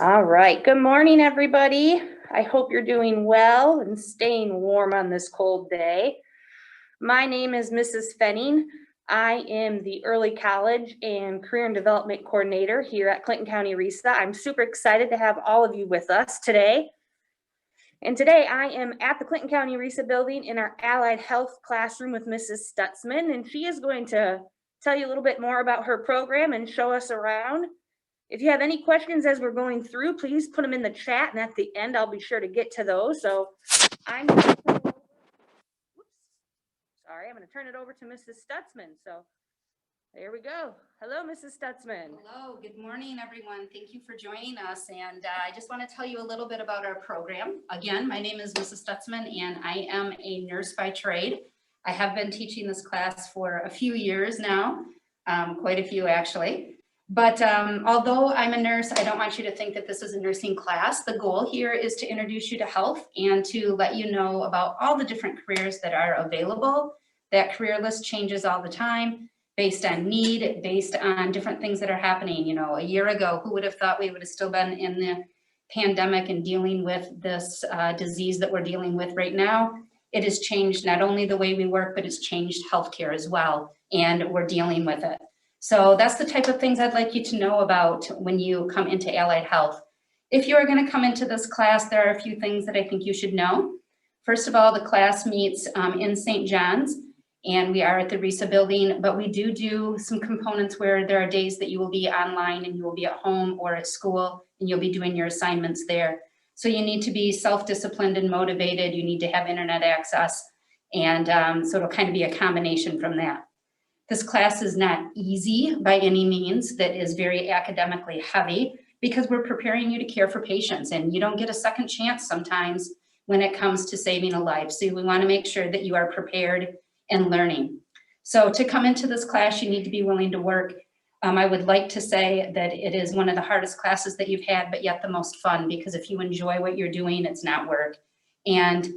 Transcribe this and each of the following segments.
All right. Good morning, everybody. I hope you're doing well and staying warm on this cold day. My name is Mrs. Fenning. I am the Early College and Career and Development Coordinator here at Clinton County RESA. I'm super excited to have all of you with us today. And today I am at the Clinton County RESA building in our Allied Health classroom with Mrs. Stutzman, and she is going to tell you a little bit more about her program and show us around. If you have any questions as we're going through, please put them in the chat, and at the end, I'll be sure to get to those. So I'm going to turn it over to Mrs. Stutzman. So there we go. Hello, Mrs. Stutzman. Hello, good morning, everyone. Thank you for joining us. And I just want to tell you a little bit about our program. Again, my name is Mrs. Stutzman, and I am a nurse by trade. I have been teaching this class for a few years now, quite a few actually. But although I'm a nurse, I don't want you to think that this is a nursing class. The goal here is to introduce you to health and to let you know about all the different careers that are available. That career list changes all the time based on need, based on different things that are happening. You know, a year ago, who would have thought we would have still been in the pandemic and dealing with this disease that we're dealing with right now? It has changed not only the way we work, but it's changed healthcare as well, and we're dealing with it. So that's the type of things I'd like you to know about when you come into Allied Health. If you are going to come into this class, there are a few things that I think you should know. First of all, the class meets in St. John's, and we are at the RESA building, but we do some components where there are days that you will be online and you will be at home or at school, and you'll be doing your assignments there. So you need to be self-disciplined and motivated. You need to have internet access, and so it'll kind of be a combination from that. This class is not easy by any means. That is very academically heavy because we're preparing you to care for patients, and you don't get a second chance sometimes when it comes to saving a life. So we want to make sure that you are prepared and learning. So to come into this class, you need to be willing to work. I would like to say that it is one of the hardest classes that you've had, but yet the most fun, because if you enjoy what you're doing, it's not work. And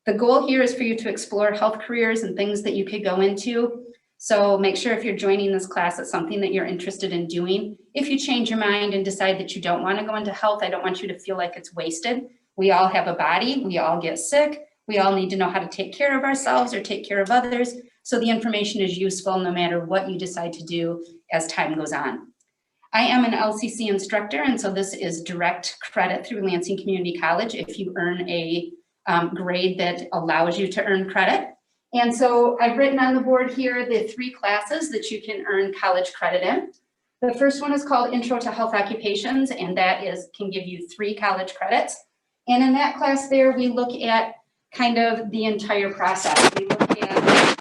the goal here is for you to explore health careers and things that you could go into. So make sure if you're joining this class, it's something that you're interested in doing. If you change your mind and decide that you don't want to go into health, I don't want you to feel like it's wasted. We all have a body, we all get sick, we all need to know how to take care of ourselves or take care of others. So the information is useful no matter what you decide to do as time goes on. I am an LCC instructor, and so this is direct credit through Lansing Community College if you earn a grade that allows you to earn credit. And so I've written on the board here the 3 classes that you can earn college credit in. The first one is called Intro to Health Occupations, and that can give you 3 college credits. And in that class there, we look at kind of the entire process. We look at healthcare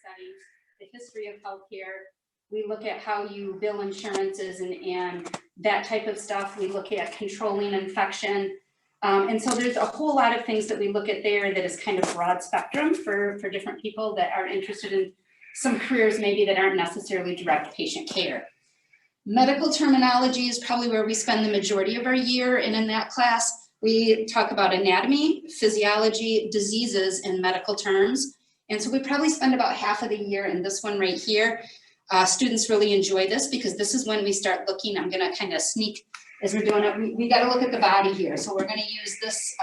settings, the history of healthcare. We look at how you bill insurances and that type of stuff. We look at controlling infection. And so there's a whole lot of things that we look at there that is kind of broad spectrum for different people that are interested in some careers maybe that aren't necessarily direct patient care. Medical terminology is probably where we spend the majority of our year, and in that class we talk about anatomy, physiology, diseases, and medical terms. And so we probably spend about half of the year in this one right here. Students really enjoy this because this is when we start looking. I'm going to kind of sneak as we're doing it. We got to look at the body here. So we're going to use this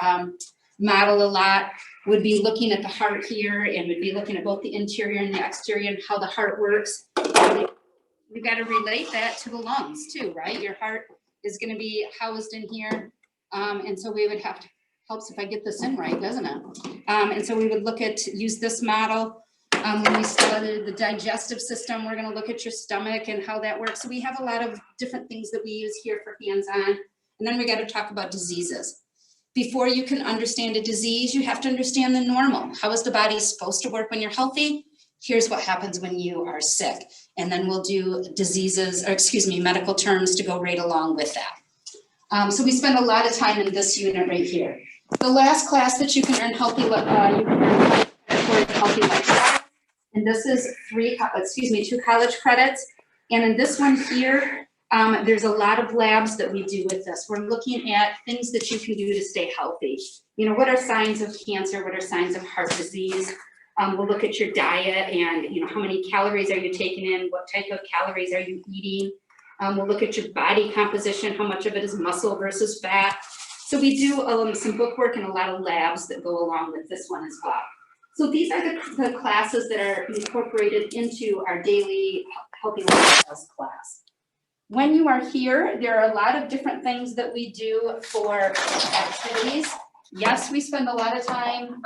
model a lot. Would be looking at the heart here, and would be looking at both the interior and the exterior and how the heart works. We've got to relate that to the lungs too, right? Your heart is going to be housed in here. And so we would have to, helps if I get this in right, doesn't it? And so we would use this model. When we studied the digestive system, we're going to look at your stomach and how that works. So we have a lot of different things that we use here for hands-on. And then we got to talk about diseases. Before you can understand a disease, you have to understand the normal. How is the body supposed to work when you're healthy? Here's what happens when you are sick. And then we'll do medical terms to go right along with that. So we spend a lot of time in this unit right here. The last class that you can earn healthy lifestyle. And this is 2 college credits. And in this one here, there's a lot of labs that we do with this. We're looking at things that you can do to stay healthy. You know, what are signs of cancer? What are signs of heart disease? We'll look at your diet and, you know, how many calories are you taking in, what type of calories are you eating. We'll look at your body composition, how much of it is muscle versus fat. So we do some book work and a lot of labs that go along with this one as well. So these are the classes that are incorporated into our daily Healthy Lifestyles class. When you are here, there are a lot of different things that we do for activities. Yes, we spend a lot of time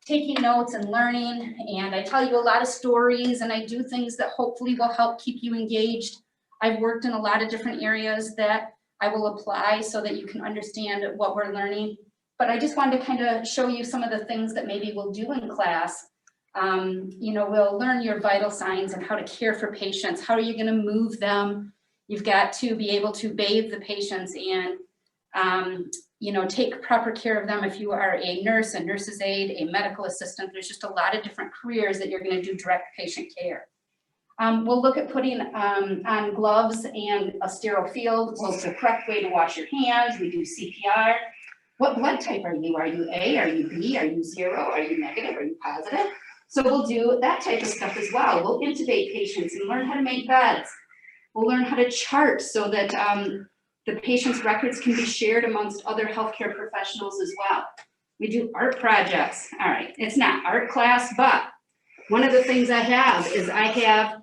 taking notes and learning, and I tell you a lot of stories, and I do things that hopefully will help keep you engaged. I've worked in a lot of different areas that I will apply so that you can understand what we're learning. But I just wanted to kind of show you some of the things that maybe we'll do in class. You know, we'll learn your vital signs and how to care for patients. How are you going to move them? You've got to be able to bathe the patients and, you know, take proper care of them. If you are a nurse, a nurse's aide, a medical assistant, there's just a lot of different careers that you're going to do direct patient care. We'll look at putting on gloves and a sterile field. Well, the correct way to wash your hands. We do CPR. What blood type are you? Are you A? Are you B? Are you 0? Are you negative? Are you positive? So we'll do that type of stuff as well. We'll intubate patients and learn how to make beds. We'll learn how to chart so that the patient's records can be shared amongst other healthcare professionals as well. We do art projects. All right, it's not art class, but one of the things I have is I have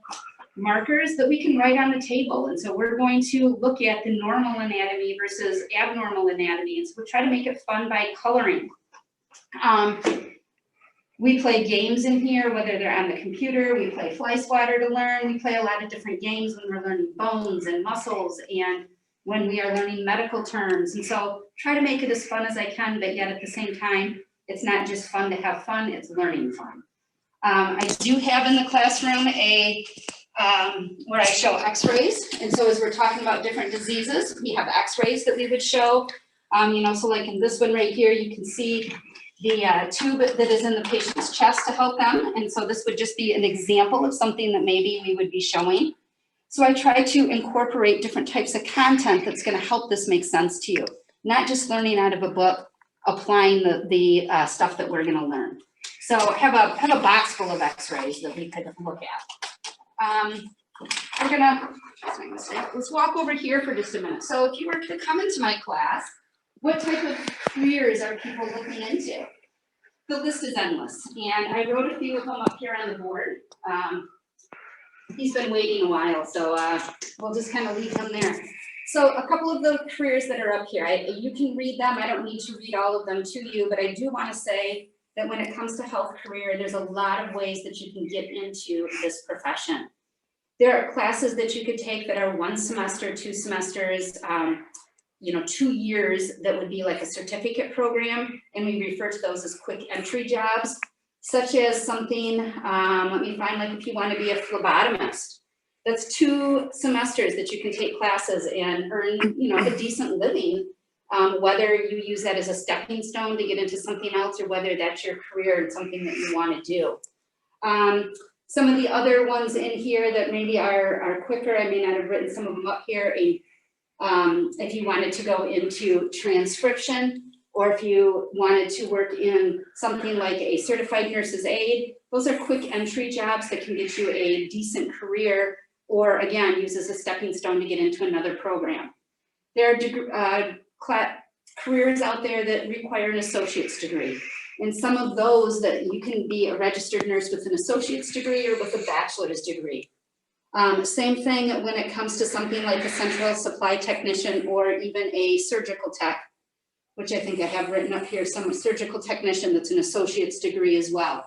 markers that we can write on the table. And so we're going to look at the normal anatomy versus abnormal anatomy. And so we try to make it fun by coloring. We play games in here, whether they're on the computer, we play fly swatter to learn. We play a lot of different games when we're learning bones and muscles and when we are learning medical terms. And so try to make it as fun as I can, but yet at the same time, it's not just fun to have fun, it's learning fun. I do have in the classroom where I show x-rays. And so as we're talking about different diseases, we have x-rays that we would show. You know, so like in this one right here, you can see the tube that is in the patient's chest to help them. And so this would just be an example of something that maybe we would be showing. So I try to incorporate different types of content that's going to help this make sense to you. Not just learning out of a book, applying the stuff that we're going to learn. So I have a box full of x-rays that we could look at. We're gonna, let's walk over here for just a minute. So if you were to come into my class, what type of careers are people looking into? The list is endless, and I wrote a few of them up here on the board. He's been waiting a while, so we'll just kind of leave him there. So a couple of the careers that are up here, you can read them. I don't need to read all of them to you, but I do want to say that when it comes to health career, there's a lot of ways that you can get into this profession. There are classes that you could take that are 1 semester, 2 semesters, you know, 2 years that would be like a certificate program, and we refer to those as quick entry jobs, such as something, let me find, like if you want to be a phlebotomist, that's 2 semesters that you can take classes and earn, you know, a decent living, whether you use that as a stepping stone to get into something else or whether that's your career and something that you want to do. Some of the other ones in here that maybe are quicker, I may not have written some of them up here. If you wanted to go into transcription, or if you wanted to work in something like a certified nurse's aide, those are quick entry jobs that can get you a decent career, or again, use as a stepping stone to get into another program. There are careers out there that require an associate's degree. And some of those that you can be a registered nurse with an associate's degree or with a bachelor's degree. Same thing when it comes to something like a central supply technician or even a surgical tech, which I think I have written up here, some surgical technician that's an associate's degree as well.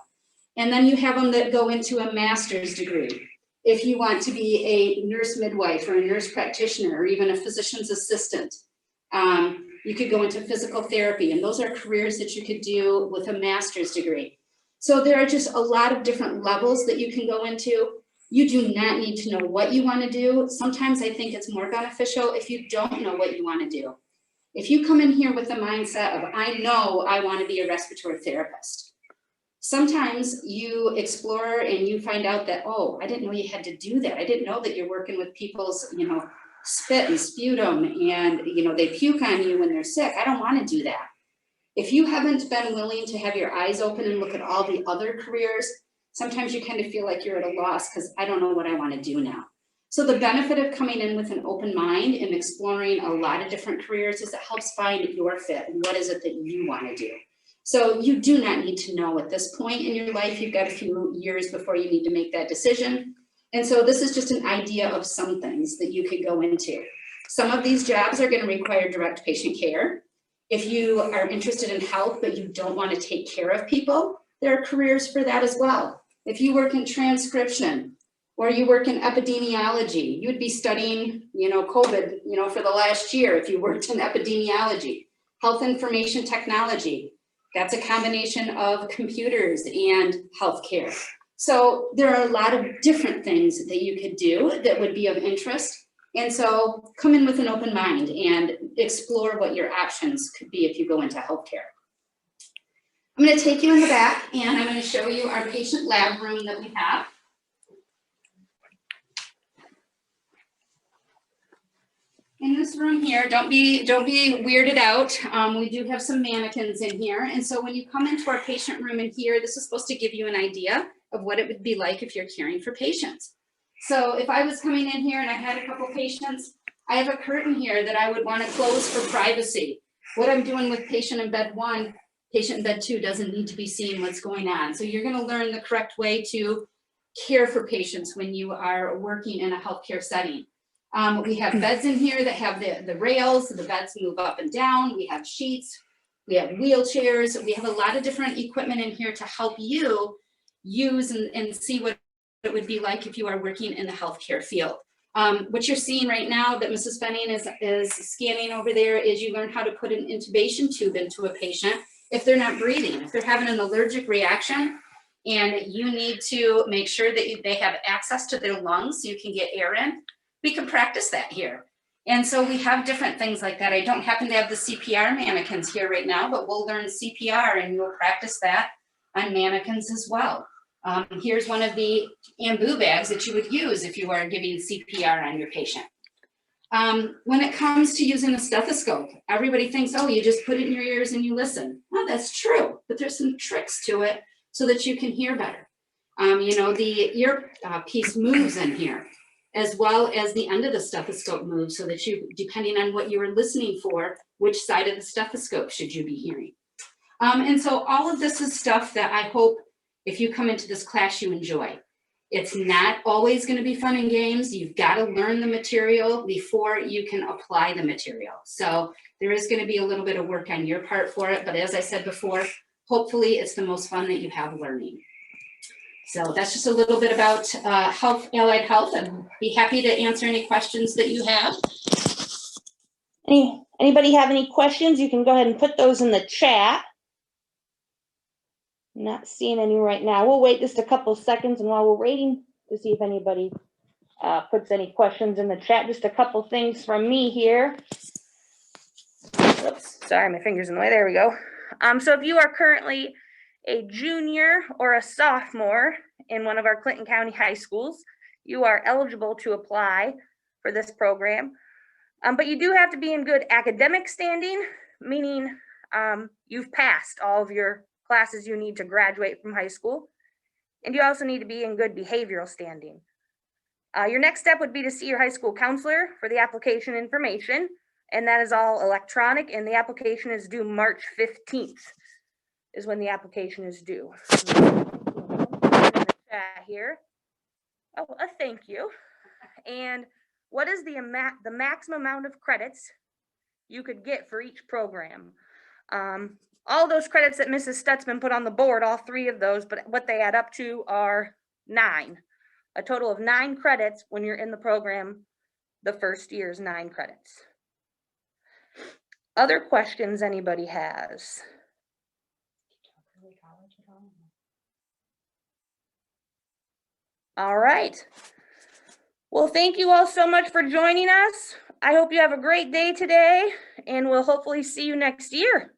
And then you have them that go into a master's degree. If you want to be a nurse midwife or a nurse practitioner or even a physician's assistant, you could go into physical therapy, and those are careers that you could do with a master's degree. So there are just a lot of different levels that you can go into. You do not need to know what you want to do. Sometimes I think it's more beneficial if you don't know what you want to do. If you come in here with the mindset of, I know I want to be a respiratory therapist. Sometimes you explore and you find out that, oh, I didn't know you had to do that. I didn't know that you're working with people's, you know, spit and sputum and, you know, they puke on you when they're sick. I don't want to do that. If you haven't been willing to have your eyes open and look at all the other careers, sometimes you kind of feel like you're at a loss because I don't know what I want to do now. So the benefit of coming in with an open mind and exploring a lot of different careers is it helps find your fit and what is it that you want to do. So you do not need to know at this point in your life. You've got a few years before you need to make that decision. And so this is just an idea of some things that you could go into. Some of these jobs are going to require direct patient care. If you are interested in health, but you don't want to take care of people, there are careers for that as well. If you work in transcription or you work in epidemiology, you'd be studying, COVID, for the last year if you worked in epidemiology. Health information technology, that's a combination of computers and healthcare. So there are a lot of different things that you could do that would be of interest. And so come in with an open mind and explore what your options could be if you go into healthcare. I'm going to take you in the back and I'm going to show you our patient lab room that we have. In this room here, don't be weirded out. We do have some mannequins in here. And so when you come into our patient room in here, this is supposed to give you an idea of what it would be like if you're caring for patients. So if I was coming in here and I had a couple patients, I have a curtain here that I would want to close for privacy. What I'm doing with patient in bed 1, patient in bed 2 doesn't need to be seeing what's going on. So you're going to learn the correct way to care for patients when you are working in a healthcare setting. We have beds in here that have the rails, the beds move up and down. We have sheets, we have wheelchairs. We have a lot of different equipment in here to help you use and see what it would be like if you are working in the healthcare field. What you're seeing right now that Mrs. Fenning is scanning over there is you learn how to put an intubation tube into a patient if they're not breathing, if they're having an allergic reaction, and you need to make sure that they have access to their lungs so you can get air in. We can practice that here. And so we have different things like that. I don't happen to have the CPR mannequins here right now, but we'll learn CPR and you'll practice that on mannequins as well. Here's one of the bamboo bags that you would use if you are giving CPR on your patient. When it comes to using a stethoscope, everybody thinks, oh, you just put it in your ears and you listen. Well, that's true, but there's some tricks to it so that you can hear better. The ear piece moves in here, as well as the end of the stethoscope moves so that you, depending on what you were listening for, which side of the stethoscope should you be hearing. And so all of this is stuff that I hope if you come into this class, you enjoy. It's not always going to be fun and games. You've got to learn the material before you can apply the material. So there is going to be a little bit of work on your part for it. But as I said before, hopefully it's the most fun that you have learning. So that's just a little bit about allied health. I'd be happy to answer any questions that you have. Anybody have any questions? You can go ahead and put those in the chat. Not seeing any right now. We'll wait just a couple seconds, and while we're waiting to see if anybody puts any questions in the chat, just a couple things from me here. Oops, sorry, my finger's in the way. There we go. So if you are currently a junior or a sophomore in one of our Clinton County high schools, you are eligible to apply for this program. But you do have to be in good academic standing, meaning you've passed all of your classes you need to graduate from high school. And you also need to be in good behavioral standing. Your next step would be to see your high school counselor for the application information. And that is all electronic, and the application is due March 15th is when the application is due. Here. Oh, thank you. And what is the maximum amount of credits you could get for each program? All those credits that Mrs. Stutzman put on the board, all 3 of those, but what they add up to are 9. A total of 9 credits when you're in the program. The first year is 9 credits. Other questions anybody has? All right. Well, thank you all so much for joining us. I hope you have a great day today, and we'll hopefully see you next year.